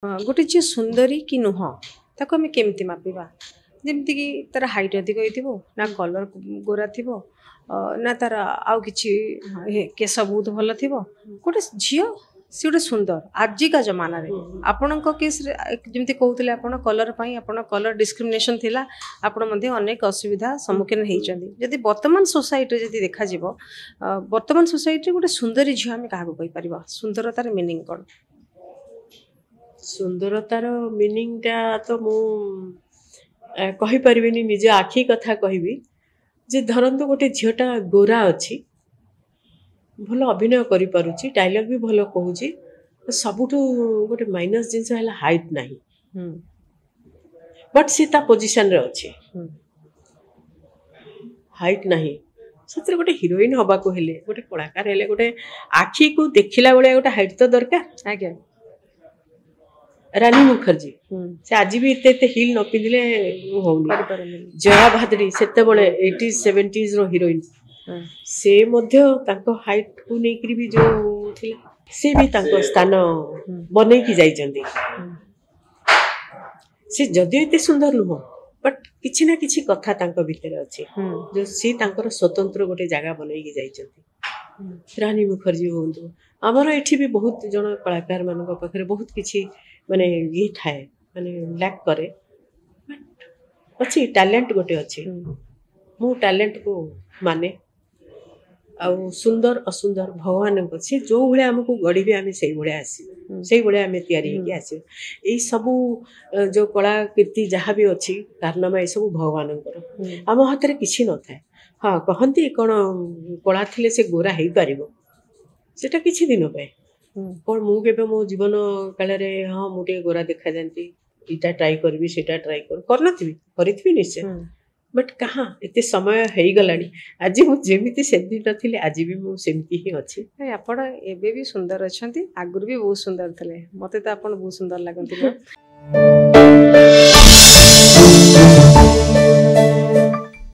गोटे झील सुंदरी कि नुह ताको आम केमती मापिबा जमती कि तार हाइट अधिक हो ना कलर गोरा थी ना तार आउ कि केस बहुत भल थी गोटे झील सी गोटे सुंदर आजिका जमाना आपण केस जमी कहते आप कलर आपण कलर डिस्क्रिमिनेशन थिला आपण अनेक असुविधा सम्मुखीन होती जदि वर्तमान सोसाइटी जदि देखा वर्तमान सोसाइटी गोटे सुंदरी झील आम क्या कहीपर सुंदरतार मीनिंग कौन सुंदरतार मीनिंगटा तो मु कहि परिबिनी निज आखि कथा कहबी जे धरंतु गोटे झीटा गोरा अच्छी भल अभिनय करि पारुची डायलॉग भी भल कहूची सबुठु गोटे माइनस जिनस है हाइट नाही बट सी ता पोजीशन रे अच्छी हाइट नाही सतरे गोटे हीरोइन हबा को हेले गोटे कलाकार हेले गोटे आखि को देखिला बेले गोटे हाइट तो दरकार आज्ञा रानी मुखर्जी से आज भी इते हिल न पिंधिले जया भादड़ी सेते बळे 80s 70s रो हीरोइन से मध्य तांको हाइट को नेकरी भी जो थिला से भी तांको स्थान बनै की जाई जंदी से जदि इते सुंदर नुह बट किछि ना किछि कथा तांको भीतर अछि जो से तांकर स्वतंत्र गोटे जगह बनै की जाई जंदी रानी मुखर्जी होंदो हमर एठी भी बहुत जन कलाकार मानक पाखरे बहुत किछि माने ये थाए माने लैक करे बट अच्छी टैलेंट गोटे अच्छी मु टैलेंट को माने आउ सुंदर असुंदर भगवान को से जो भले हमको गड़ी भी आमे सही भले आसी सही भले आमे तैयारी के आसी ए सब जो कला कीर्ति जहाँ भी अच्छी कारनामा ए सब भगवान आम हाथ में किसी न थाए हाँ कहती कौन कला थिले से गोरा हो पार सेटा किछि दिन पे कौन मु केबे मो जीवन काल रे हाँ मुझे गोरा देखा जाती इटा ट्राई करबी सेटा ट्राई करथि निश्चय बट कहाँ एते समय हो गलानी आज मु जेमिति सेमती नथिले आज भी मु सेमती ही अछि आपण एबे भी सुंदर अछंती आगुर भी बहुत सुंदर थले मते तो आपण बहुत सुंदर लागंती